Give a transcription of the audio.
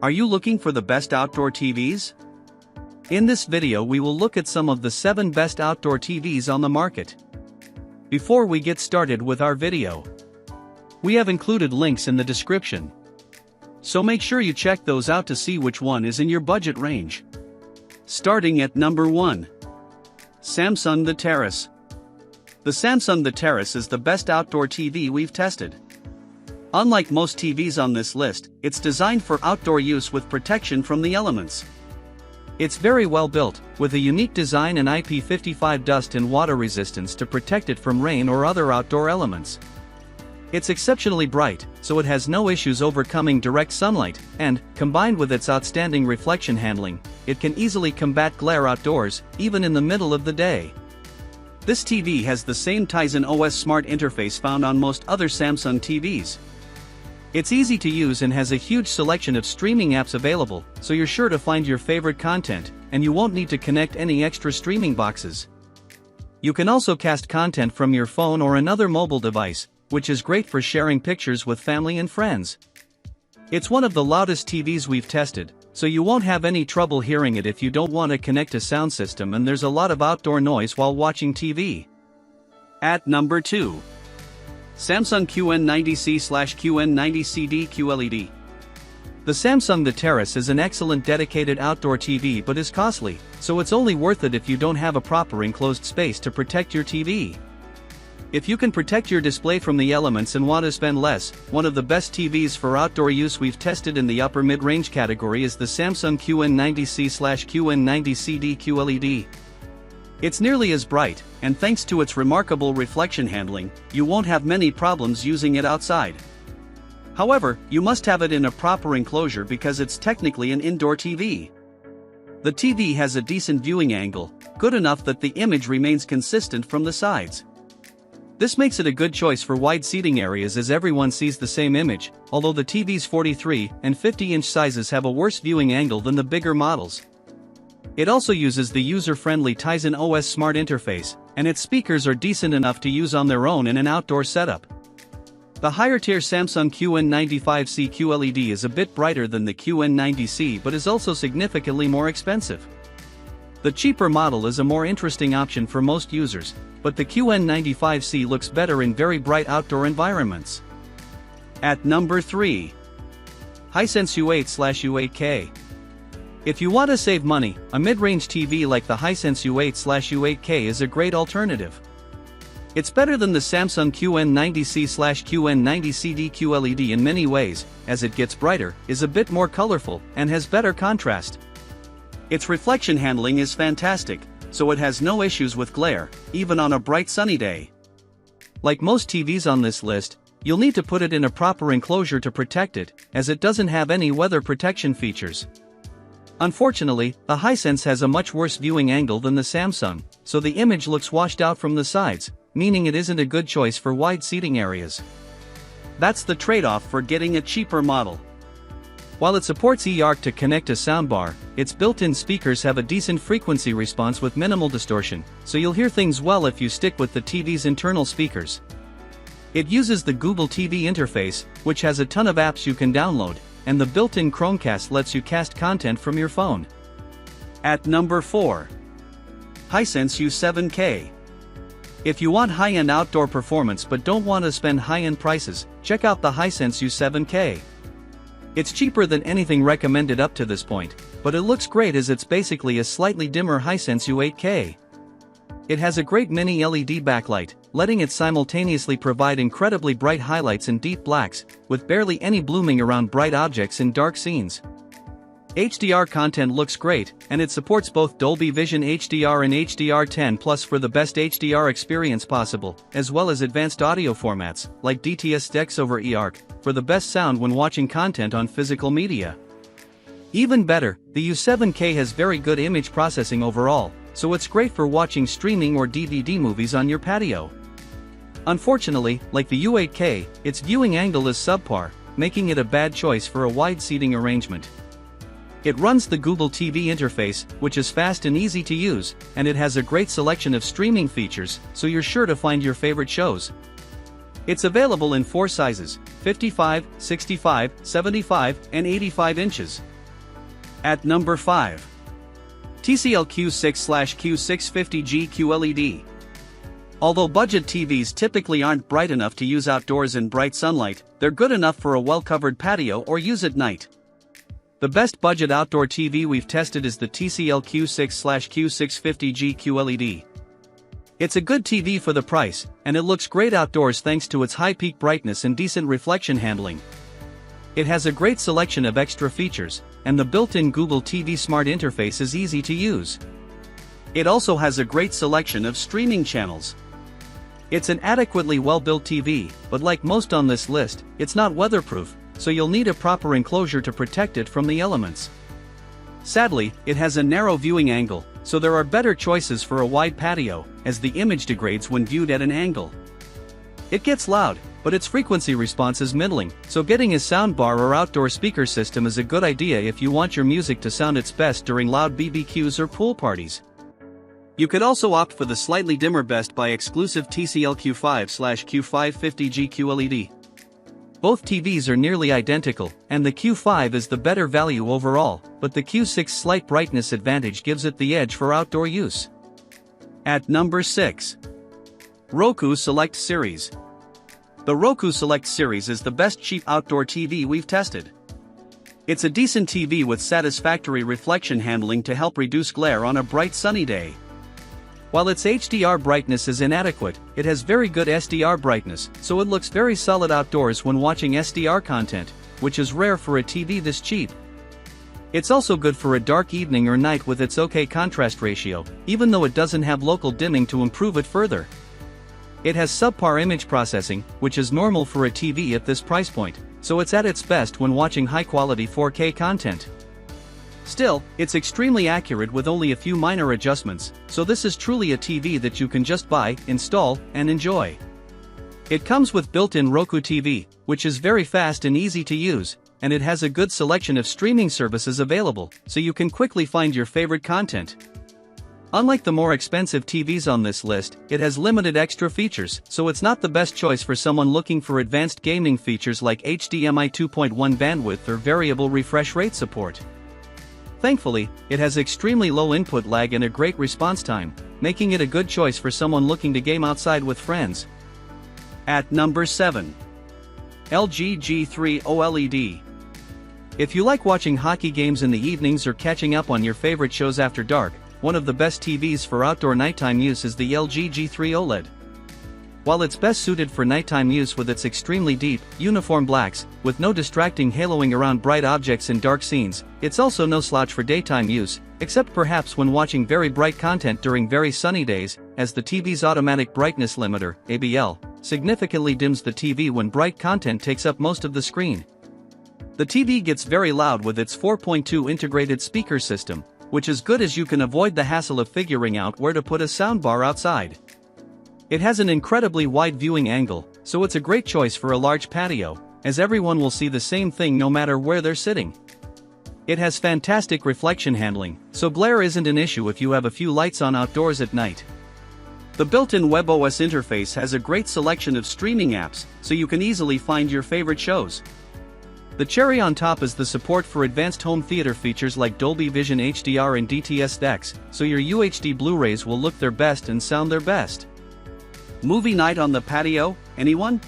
Are you looking for the best outdoor TVs? In this video we will look at some of the 7 best outdoor TVs on the market. Before we get started with our video, we have included links in the description. So make sure you check those out to see which one is in your budget range. Starting at number 1. Samsung the Terrace. The Samsung the Terrace is the best outdoor TV we've tested. Unlike most TVs on this list, it's designed for outdoor use with protection from the elements. It's very well built, with a unique design and IP55 dust and water resistance to protect it from rain or other outdoor elements. It's exceptionally bright, so it has no issues overcoming direct sunlight, and, combined with its outstanding reflection handling, it can easily combat glare outdoors, even in the middle of the day. This TV has the same Tizen OS smart interface found on most other Samsung TVs. It's easy to use and has a huge selection of streaming apps available, so you're sure to find your favorite content, and you won't need to connect any extra streaming boxes. You can also cast content from your phone or another mobile device, which is great for sharing pictures with family and friends. It's one of the loudest TVs we've tested, so you won't have any trouble hearing it if you don't want to connect a sound system and there's a lot of outdoor noise while watching TV. At number 2. Samsung QN90C/QN90CD QLED. The Samsung the Terrace is an excellent dedicated outdoor TV but is costly, so it's only worth it if you don't have a proper enclosed space to protect your TV. If you can protect your display from the elements and want to spend less, one of the best TVs for outdoor use we've tested in the upper mid-range category is the Samsung QN90C/QN90CD QLED. It's nearly as bright, and thanks to its remarkable reflection handling, you won't have many problems using it outside. However, you must have it in a proper enclosure because it's technically an indoor TV. The TV has a decent viewing angle, good enough that the image remains consistent from the sides. This makes it a good choice for wide seating areas as everyone sees the same image, although the TV's 43 and 50-inch sizes have a worse viewing angle than the bigger models. It also uses the user-friendly Tizen OS smart interface, and its speakers are decent enough to use on their own in an outdoor setup. The higher-tier Samsung QN95C QLED is a bit brighter than the QN90C but is also significantly more expensive. The cheaper model is a more interesting option for most users, but the QN95C looks better in very bright outdoor environments. At number 3. Hisense U8/U8K. If you want to save money, a mid-range TV like the Hisense U8/U8K is a great alternative. It's better than the Samsung QN90C/QN90CD QLED in many ways, as it gets brighter, is a bit more colorful, and has better contrast. Its reflection handling is fantastic, so it has no issues with glare, even on a bright sunny day. Like most TVs on this list, you'll need to put it in a proper enclosure to protect it, as it doesn't have any weather protection features. Unfortunately, the Hisense has a much worse viewing angle than the Samsung, so the image looks washed out from the sides, meaning it isn't a good choice for wide seating areas. That's the trade-off for getting a cheaper model. While it supports eARC to connect a soundbar, its built-in speakers have a decent frequency response with minimal distortion, so you'll hear things well if you stick with the TV's internal speakers. It uses the Google TV interface, which has a ton of apps you can download, and the built-in Chromecast lets you cast content from your phone. At number 4. Hisense U7K. If you want high-end outdoor performance but don't want to spend high-end prices, check out the Hisense U7K. It's cheaper than anything recommended up to this point, but it looks great as it's basically a slightly dimmer Hisense U8K. It has a great mini LED backlight, letting it simultaneously provide incredibly bright highlights and deep blacks, with barely any blooming around bright objects in dark scenes. HDR content looks great, and it supports both Dolby Vision HDR and HDR10+ for the best HDR experience possible, as well as advanced audio formats, like DTS-Dex over eARC, for the best sound when watching content on physical media. Even better, the U7K has very good image processing overall, so it's great for watching streaming or DVD movies on your patio. Unfortunately, like the U8K, its viewing angle is subpar, making it a bad choice for a wide seating arrangement. It runs the Google TV interface, which is fast and easy to use, and it has a great selection of streaming features, so you're sure to find your favorite shows. It's available in 4 sizes, 55, 65, 75, and 85 inches. At number 5. TCL Q6/Q650G QLED. Although budget TVs typically aren't bright enough to use outdoors in bright sunlight, they're good enough for a well-covered patio or use at night. The best budget outdoor TV we've tested is the TCL Q6/Q650G QLED. It's a good TV for the price, and it looks great outdoors thanks to its high peak brightness and decent reflection handling. It has a great selection of extra features, and the built-in Google TV Smart interface is easy to use. It also has a great selection of streaming channels. It's an adequately well-built TV, but like most on this list, it's not weatherproof, so you'll need a proper enclosure to protect it from the elements. Sadly, it has a narrow viewing angle, so there are better choices for a wide patio, as the image degrades when viewed at an angle. It gets loud, but its frequency response is middling, so getting a soundbar or outdoor speaker system is a good idea if you want your music to sound its best during loud BBQs or pool parties. You could also opt for the slightly dimmer Best Buy exclusive TCL Q5/Q550G QLED. Both TVs are nearly identical, and the Q5 is the better value overall, but the Q6's slight brightness advantage gives it the edge for outdoor use. At number 6. Roku Select Series. The Roku Select Series is the best cheap outdoor TV we've tested. It's a decent TV with satisfactory reflection handling to help reduce glare on a bright sunny day. While its HDR brightness is inadequate, it has very good SDR brightness, so it looks very solid outdoors when watching SDR content, which is rare for a TV this cheap. It's also good for a dark evening or night with its OK contrast ratio, even though it doesn't have local dimming to improve it further. It has subpar image processing, which is normal for a TV at this price point, so it's at its best when watching high-quality 4K content. Still, it's extremely accurate with only a few minor adjustments, so this is truly a TV that you can just buy, install, and enjoy. It comes with built-in Roku TV, which is very fast and easy to use, and it has a good selection of streaming services available, so you can quickly find your favorite content. Unlike the more expensive TVs on this list, it has limited extra features, so it's not the best choice for someone looking for advanced gaming features like HDMI 2.1 bandwidth or variable refresh rate support. Thankfully, it has extremely low input lag and a great response time, making it a good choice for someone looking to game outside with friends. At number 7. LG G3 OLED. If you like watching hockey games in the evenings or catching up on your favorite shows after dark, one of the best TVs for outdoor nighttime use is the LG G3 OLED. While it's best suited for nighttime use with its extremely deep, uniform blacks, with no distracting haloing around bright objects in dark scenes, it's also no slouch for daytime use, except perhaps when watching very bright content during very sunny days, as the TV's automatic brightness limiter, ABL, significantly dims the TV when bright content takes up most of the screen. The TV gets very loud with its 4.2 integrated speaker system, which is good as you can avoid the hassle of figuring out where to put a soundbar outside. It has an incredibly wide viewing angle, so it's a great choice for a large patio, as everyone will see the same thing no matter where they're sitting. It has fantastic reflection handling, so glare isn't an issue if you have a few lights on outdoors at night. The built-in WebOS interface has a great selection of streaming apps, so you can easily find your favorite shows. The cherry on top is the support for advanced home theater features like Dolby Vision HDR and DTS DeX, so your UHD Blu-rays will look their best and sound their best. Movie night on the patio, anyone?